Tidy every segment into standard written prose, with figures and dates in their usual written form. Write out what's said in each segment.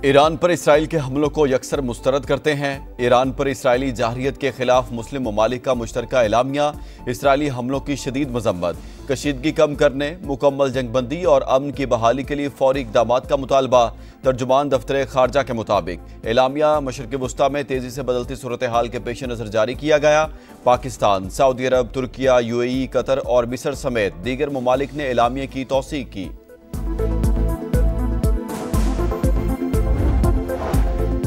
Iran पर Israel के हमलों को यकसर मुस्तरद करते हैं। ईरान पर इसराइली जारहियत के खिलाफ मुस्लिम ममालिक का मुश्तरका एलामिया, इसराइली हमलों की शदीद मजम्मत, कशीदगी कम करने, मुकम्मल जंगबंदी और अमन की बहाली के लिए फौरी इक़दामात का मुतालबा। तर्जुमान दफ्तर खारजा के मुताबिक एलामिया मशरिक़ वस्ता में तेज़ी से बदलती सूरत हाल के पेश नज़र जारी किया गया। पाकिस्तान, सऊदी अरब, तुर्किया, UAE, कतर और मिस्र समेत दीगर ममालिक ने एलामिया की तौसीक की।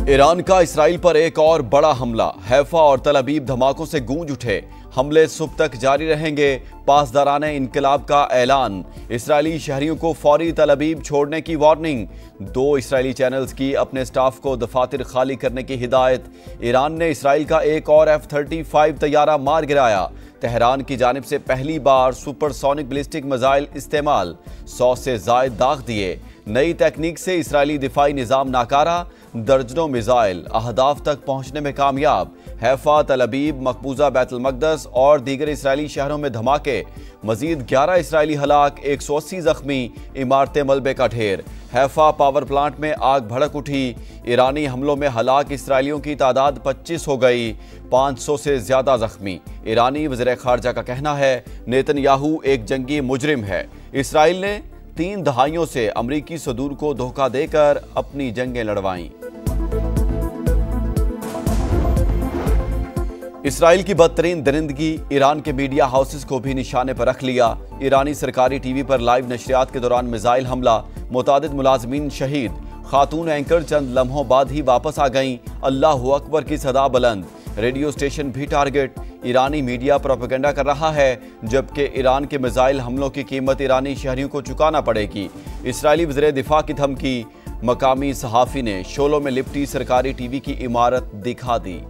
ईरान का इसराइल पर एक और बड़ा हमला, हैफा और तल अबीब धमाकों से गूंज उठे। हमले सुबह तक जारी रहेंगे, पासदाराने इनकलाब का ऐलान। इसराइली शहरियों को फौरी तल अबीब छोड़ने की वार्निंग। 2 इसराइली चैनल्स की अपने स्टाफ को दफातर खाली करने की हिदायत। ईरान ने इसराइल का एक और F-35 तैयारा मार गिराया। तेहरान की जानिब से पहली बार सुपरसोनिक बैलिस्टिक मिसाइल इस्तेमाल, 100 से ज़ायद दाग दिए। नई तकनीक से इसराइली दिफाई निज़ाम नाकारा, दर्जनों मिसाइल अहदाफ तक पहुंचने में कामयाब। हैफा, तल अबीब, मकबूजा बैतुल मक़दस और दीगर इसराइली शहरों में धमाके। मजीद 11 इसराइली हलाक, 180 जख्मी, इमारतें मलबे का ढेर। हैफा पावर प्लांट में आग भड़क उठी। ईरानी हमलों में हलाक इसराइलियों की तादाद 25 हो गई, 500 से ज्यादा जख्मी। ईरानी वज़ीर खारजा का कहना है नेतन्याहू एक जंगी मुजरिम है। इसराइल ने 3 दहाइयों से अमरीकी सदूर को धोखा देकर अपनी जंगें लड़वाईं। इसराइल की बदतरीन दरिंदगी ईरान के मीडिया हाउसेस को भी निशाने पर रख लिया। ईरानी सरकारी टीवी पर लाइव नशरियात के दौरान मिसाइल हमला, मुतादिद मुलाजमीन शहीद। खातून एंकर चंद लम्हों बाद ही वापस आ गईं। अल्लाहु अकबर की सदा बुलंद। रेडियो स्टेशन भी टारगेट। ईरानी मीडिया प्रोपेगेंडा कर रहा है, जबकि ईरान के मिसाइल हमलों की कीमत ईरानी शहरियों को चुकाना पड़ेगी। इसराइली वज़ीर दिफा की धमकी। मकामी सहाफ़ी ने शोलों में लिपटी सरकारी टीवी की इमारत दिखा दी।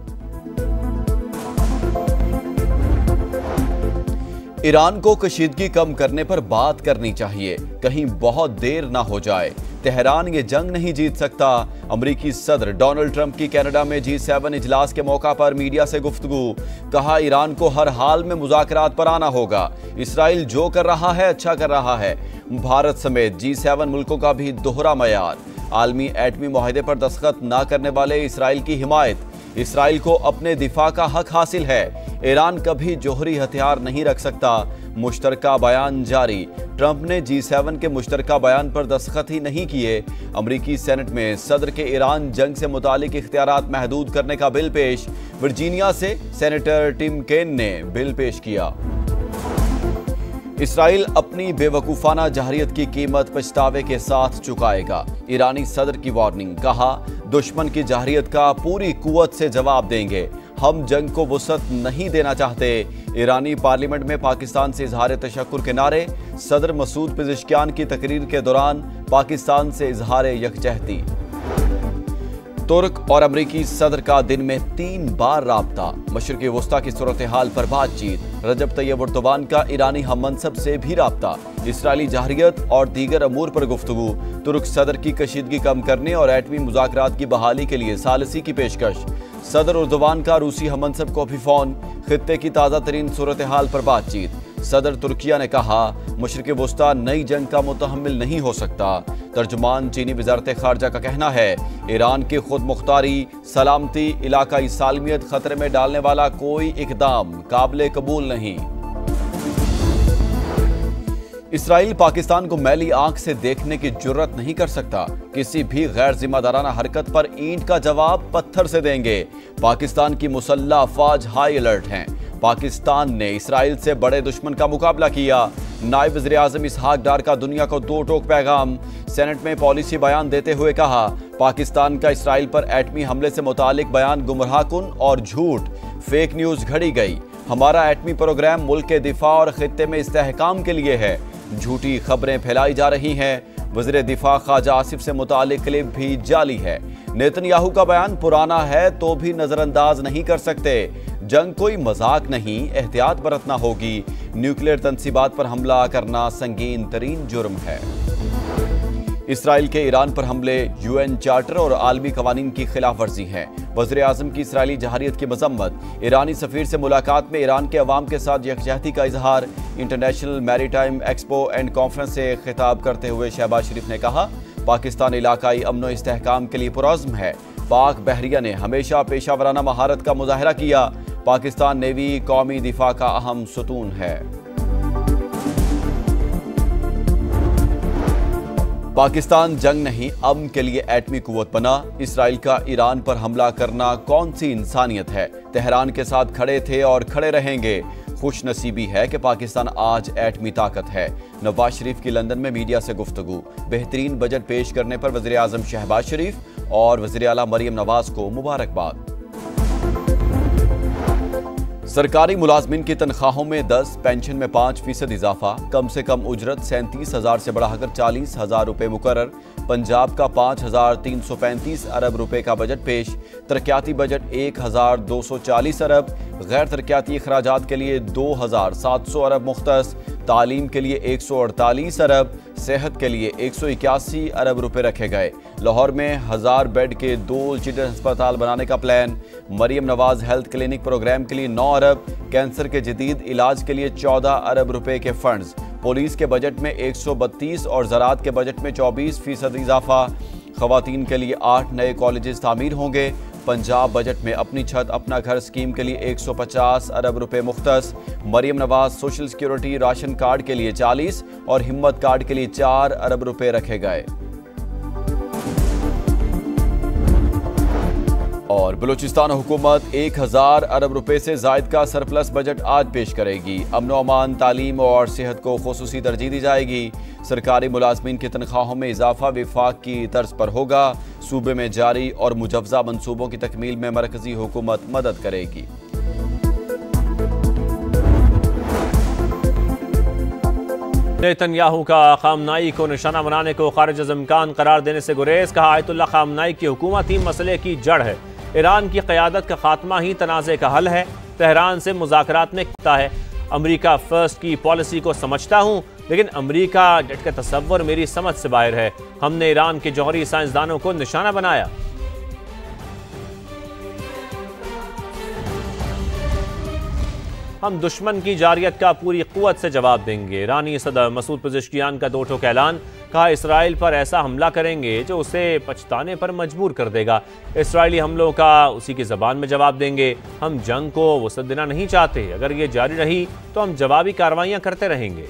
ईरान को कशीदगी कम करने पर बात करनी चाहिए, कहीं बहुत देर ना हो जाए। तेहरान ये जंग नहीं जीत सकता। अमरीकी सदर डोनाल्ड ट्रंप की कनाडा में G7 इजलास के मौका पर मीडिया से गुफ्तगू। कहा ईरान को हर हाल में मुज़ाकरात पर आना होगा। इसराइल जो कर रहा है अच्छा कर रहा है। भारत समेत G7 मुल्कों का भी दोहरा मयार। आलमी एटमी मुआहदे पर दस्तखत न करने वाले इसराइल की हिमायत। इसराइल को अपने दिफा का हक हासिल है। ईरान कभी जोहरी हथियार नहीं रख सकता। मुश्तरका बयान जारी। ट्रंप ने G7 के मुश्तरका बयान पर दस्तखत ही नहीं किए। अमरीकी सेनेट में सदर के ईरान जंग से मुतालिक इख्तियारात महदूद करने का बिल पेश। वर्जीनिया से सेनेटर टिम केन ने बिल पेश किया। इसराइल अपनी बेवकूफ़ाना जारहियत की कीमत पछतावे के साथ चुकाएगा। ईरानी सदर की वार्निंग। कहा दुश्मन की जारहियत का पूरी कुव्वत से जवाब देंगे। हम जंग को वुसअत नहीं देना चाहते। ईरानी पार्लियामेंट में पाकिस्तान से इजहार तशक्कुर के नारे। सदर मसूद पिज़ेश्कियान की तकरीर के दौरान पाकिस्तान से इजहार यकजहती। तुर्क और अमरीकी सदर का दिन में 3 बार राब्ता। मशरिक़ वस्ता की सूरत हाल पर बातचीत। रजब तैयब एर्दोगान का ईरानी हममनसब से भी राब्ता। इसराइली जारहियत और दीगर अमूर पर गुफ्तगू। तुर्क सदर की कशीदगी कम करने और एटमी मुज़ाकरात की बहाली के लिए सालिसी की पेशकश। सदर एर्दोगान का रूसी हममनसब को भी फ़ोन। खित्ते की ताज़ा तरीन सूरत हाल पर बातचीत। सदर तुर्किया ने कहा मशरिक़ वस्ता नई जंग का मुतहम्मिल नहीं हो सकता। तर्जुमान चीनी वज़ारत खारजा का कहना है ईरान की खुद मुख्तारी, सलामती, इलाकाई सालमियत खतरे में डालने वाला कोई इक़दाम काबिल कबूल नहीं। इसराइल पाकिस्तान को मैली आंख से देखने की जुर्रत नहीं कर सकता। किसी भी गैर जिम्मेदाराना हरकत पर ईंट का जवाब पत्थर से देंगे। पाकिस्तान की मुसल्लह अफवाज हाई अलर्ट हैं। पाकिस्तान ने इसराइल से बड़े दुश्मन का मुकाबला किया। नायब वज़ीर आज़म इसहाक डार का दुनिया को 2 टोक पैगाम। सेनेट में पॉलिसी बयान देते हुए कहा पाकिस्तान का इसराइल पर एटमी हमले से मुतालिक बयान गुमराहकुन और झूठ, फेक न्यूज़ घड़ी गई। हमारा एटमी प्रोग्राम मुल्क के दिफा और खित्ते में इस्तेहकाम के लिए है। झूठी खबरें फैलाई जा रही हैं। वज़ीर दिफा ख्वाजा आसिफ से मुतालिक क्लिप भी जाली है। नेतन्याहू का बयान पुराना है तो भी नजरअंदाज नहीं कर सकते। जंग कोई मजाक नहीं, एहतियात बरतना होगी। न्यूक्लियर तनसीबात पर हमला करना संगीन तरीन जुर्म है। इसराइल के ईरान पर हमले UN चार्टर और आलमी कवानीन की खिलाफ वर्जी है। वज़ीर आज़म की इसराइली जहारियत की मजम्मत। ईरानी सफ़ीर से मुलाकात में ईरान के अवाम के साथ यकजहती का इजहार। International maritime expo and conference से खिताब करते हुए शहबाज शरीफ ने कहा पाकिस्तान इलाकाई अमनो इस्तेहकाम के लिए पुरअज़्म है। पाक बहरिया ने हमेशा पेशावराना महारत का मुजाहरा किया। पाकिस्तान नेवी कौमी दिफा का अहम सुतून है। पाकिस्तान जंग नहीं, अमन के लिए एटमी कुव्वत बना। इसराइल का ईरान पर हमला करना कौन सी इंसानियत है। तेहरान के साथ खड़े थे और खड़े रहेंगे। खुश नसीबी है कि पाकिस्तान आज एटमी ताकत है। नवाज शरीफ की लंदन में मीडिया से गुफ्तगू। बेहतरीन बजट पेश करने पर वज़ीर आज़म शहबाज शरीफ और वज़ीर आला मरियम नवाज को मुबारकबाद। सरकारी मुलाजमिन की तनख्वाहों में 10, पेंशन में 5% इजाफा। कम से कम उजरत 37,000 से बढ़ाकर 40,000 रुपये मुकर्रर। पंजाब का 5,335 अरब रुपए का बजट पेश। तरक्याती बजट 1,240 अरब। गैर तरक्याती अखराजात के लिए 2,700 अरब मुख्तस। तालीम के लिए 148 अरब। सेहत के लिए 181 अरब रुपए रखे गए। लाहौर में 1000 बेड के 2 चिल्ड्रन अस्पताल बनाने का plan. Maryam Nawaz health clinic program के लिए 9 अरब। कैंसर के जदीद इलाज के लिए 14 अरब रुपए के फंड्स। पुलिस के बजट में 132 और ज़राअत के बजट में 24% इजाफा। खवातीन के लिए 8 नए कॉलेजेस तामीर होंगे। पंजाब बजट में अपनी छत अपना घर स्कीम के लिए 150 अरब रुपए मुख्तस। Maryam Nawaz social security ration card के लिए 40 और हिम्मत कार्ड के लिए 4 अरब रुपए रखे गए। और बलूचिस्तान हुकूमत 1000 अरब रुपए से जायद का सरप्लस बजट आज पेश करेगी। अमन अमान, तालीम और सेहत को खुसूसी तरजीह दी जाएगी। सरकारी मुलाजमीन की तनख्वाहों में इजाफा विफाक की तर्ज पर होगा। सूबे में जारी और मुजव्वजा मंसूबों की तकमील में मरकजी हुकूमत मदद करेगी। नेतन्याहू का खामनाई को निशाना बनाने को खारिज अज़ इम्कान करार देने से गुरेज। कहा आयतुल्लाह खामनाई की हुकूमत ही मसले की जड़ है। ईरान की क़यादत का खात्मा ही तनाज़े का हल है। तेहरान से मुज़ाकरात में कहता है अमरीका फर्स्ट की पॉलिसी को समझता हूँ, लेकिन अमरीका डट का तसव्वुर मेरी समझ से बाहर है। हमने ईरान के जौहरी साइंसदानों को निशाना बनाया। हम दुश्मन की जारियत का पूरी कुव्वत से जवाब देंगे। ईरानी सदर मसूद पेज़ेश्कियान का 2 टोक ऐलान। कहा इसराइल पर ऐसा हमला करेंगे जो उसे पछताने पर मजबूर कर देगा। इसराइली हमलों का उसी की ज़बान में जवाब देंगे। हम जंग को वसअत देना नहीं चाहते। अगर ये जारी रही तो हम जवाबी कार्रवाइयां करते रहेंगे।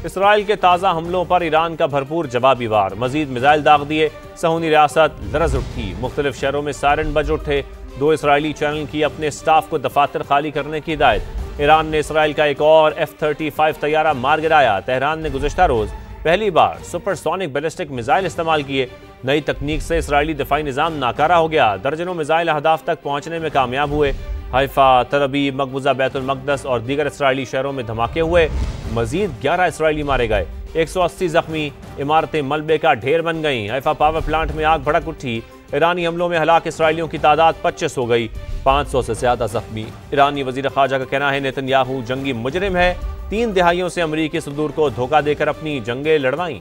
इसराइल के ताज़ा हमलों पर ईरान का भरपूर जवाबी वार। मजीद मिसाइल दाग दिए। सहूनी रियासत लरज़ उठी। मुख्तलिफ शहरों में सायरन बज उठे। 2 इसराइली चैनल की अपने स्टाफ को दफातर खाली करने की हिदायत। ईरान ने इसराइल का एक और F-35 तैयारा मार गिराया। तेहरान ने गुज़श्ता रोज़ पहली बार सुपरसोनिक बैलिस्टिक मिसाइल इस्तेमाल किए। नई तकनीक से इसराइली दिफाई निज़ाम नाकारा हो गया। दर्जनों मिसाइल अहदाफ तक पहुँचने में कामयाब हुए। हाइफा, तल अवीव, मकबूजा, बैतुल मक़दस और दीगर इसराइली शहरों में धमाके हुए। मजीद 11 इसराइली मारे गए। 180 जख्मी। इमारतें मलबे का ढेर बन गईं। हाइफा पावर प्लांट में आग भड़क उठी। ईरानी हमलों में हलाक इसराइलियों की तादाद 25 हो गई। 500 से ज्यादा जख्मी। ईरानी वजीर ख़ारजा का कहना है नेतन्याहू जंगी मुजरिम है। 3 दिहाइयों से अमरीकी सदूर को धोखा देकर अपनी जंगें लड़वाईं।